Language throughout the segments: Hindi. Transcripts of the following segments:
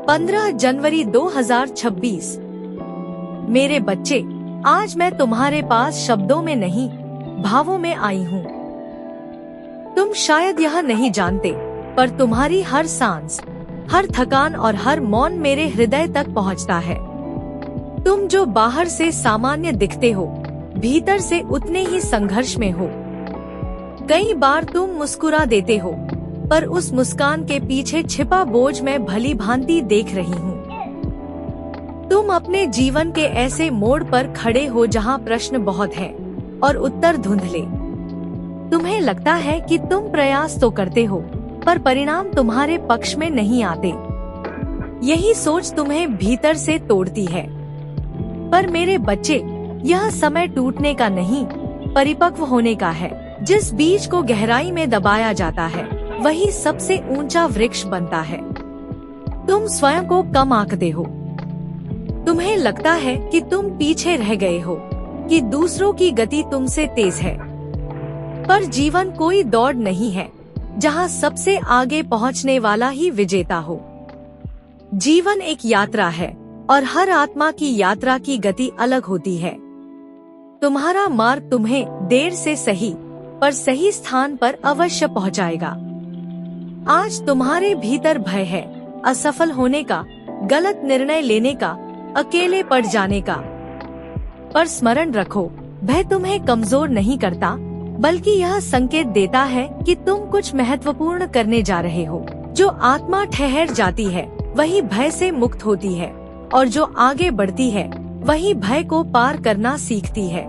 15 जनवरी 2026। मेरे बच्चे, आज मैं तुम्हारे पास शब्दों में नहीं, भावों में आई हूँ। तुम शायद यह नहीं जानते, पर तुम्हारी हर सांस, हर थकान और हर मौन मेरे हृदय तक पहुँचता है। तुम जो बाहर से सामान्य दिखते हो, भीतर से उतने ही संघर्ष में हो। कई बार तुम मुस्कुरा देते हो, पर उस मुस्कान के पीछे छिपा बोझ मैं भली भांति देख रही हूँ। तुम अपने जीवन के ऐसे मोड़ पर खड़े हो जहाँ प्रश्न बहुत हैं और उत्तर धुंधले। तुम्हें लगता है कि तुम प्रयास तो करते हो, पर परिणाम तुम्हारे पक्ष में नहीं आते। यही सोच तुम्हें भीतर से तोड़ती है। पर मेरे बच्चे, यह समय टूटने का नहीं, परिपक्व होने का है। जिस बीज को गहराई में दबाया जाता है, वही सबसे ऊंचा वृक्ष बनता है। तुम स्वयं को कम आंकते हो। तुम्हें लगता है कि तुम पीछे रह गए हो, कि दूसरों की गति तुमसे तेज है। पर जीवन कोई दौड़ नहीं है जहां सबसे आगे पहुंचने वाला ही विजेता हो। जीवन एक यात्रा है, और हर आत्मा की यात्रा की गति अलग होती है। तुम्हारा मार्ग तुम्हें देर से सही, पर सही स्थान पर अवश्य पहुंचाएगा। आज तुम्हारे भीतर भय है, असफल होने का, गलत निर्णय लेने का, अकेले पड़ जाने का। पर स्मरण रखो, भय तुम्हें कमजोर नहीं करता, बल्कि यह संकेत देता है कि तुम कुछ महत्वपूर्ण करने जा रहे हो। जो आत्मा ठहर जाती है, वही भय से मुक्त होती है, और जो आगे बढ़ती है, वही भय को पार करना सीखती है।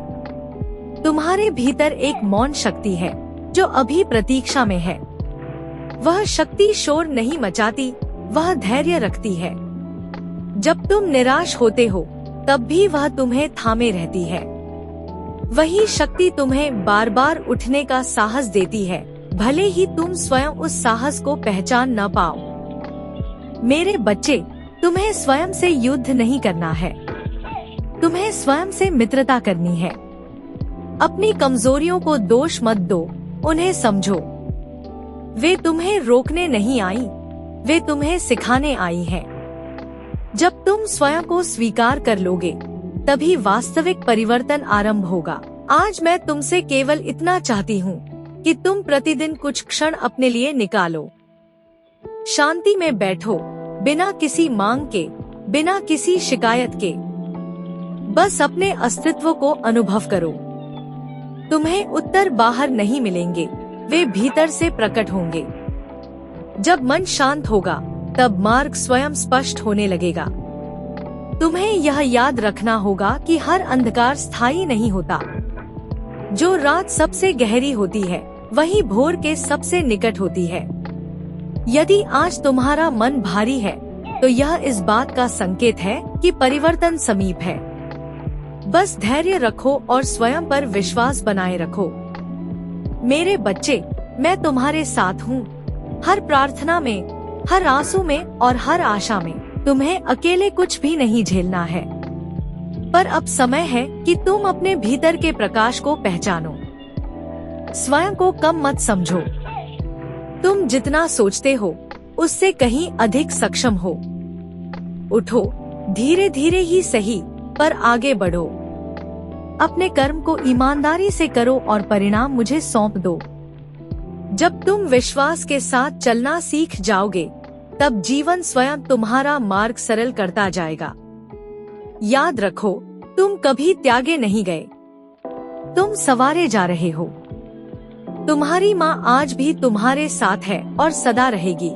तुम्हारे भीतर एक मौन शक्ति है, जो अभी प्रतीक्षा में है। वह शक्ति शोर नहीं मचाती, वह धैर्य रखती है। जब तुम निराश होते हो, तब भी वह तुम्हें थामे रहती है। वही शक्ति तुम्हें बार बार उठने का साहस देती है, भले ही तुम स्वयं उस साहस को पहचान न पाओ। मेरे बच्चे, तुम्हें स्वयं से युद्ध नहीं करना है, तुम्हें स्वयं से मित्रता करनी है। अपनी कमजोरियों को दोष मत दो, उन्हें समझो। वे तुम्हें रोकने नहीं आई, वे तुम्हें सिखाने आई हैं। जब तुम स्वयं को स्वीकार कर लोगे, तभी वास्तविक परिवर्तन आरंभ होगा। आज मैं तुमसे केवल इतना चाहती हूँ कि तुम प्रतिदिन कुछ क्षण अपने लिए निकालो। शांति में बैठो, बिना किसी मांग के, बिना किसी शिकायत के। बस अपने अस्तित्व को अनुभव करो। तुम्हें उत्तर बाहर नहीं मिलेंगे, वे भीतर से प्रकट होंगे। जब मन शांत होगा, तब मार्ग स्वयं स्पष्ट होने लगेगा। तुम्हें यह याद रखना होगा कि हर अंधकार स्थायी नहीं होता। जो रात सबसे गहरी होती है, वही भोर के सबसे निकट होती है। यदि आज तुम्हारा मन भारी है, तो यह इस बात का संकेत है कि परिवर्तन समीप है। बस धैर्य रखो और स्वयं पर विश्वास बनाए रखो। मेरे बच्चे, मैं तुम्हारे साथ हूँ। हर प्रार्थना में, हर आंसू में और हर आशा में। तुम्हें अकेले कुछ भी नहीं झेलना है। पर अब समय है कि तुम अपने भीतर के प्रकाश को पहचानो। स्वयं को कम मत समझो। तुम जितना सोचते हो, उससे कहीं अधिक सक्षम हो। उठो, धीरे धीरे ही सही, पर आगे बढ़ो। अपने कर्म को ईमानदारी से करो और परिणाम मुझे सौंप दो। जब तुम विश्वास के साथ चलना सीख जाओगे, तब जीवन स्वयं तुम्हारा मार्ग सरल करता जाएगा। याद रखो, तुम कभी त्यागे नहीं गए, तुम संवारे जा रहे हो। तुम्हारी माँ आज भी तुम्हारे साथ है और सदा रहेगी।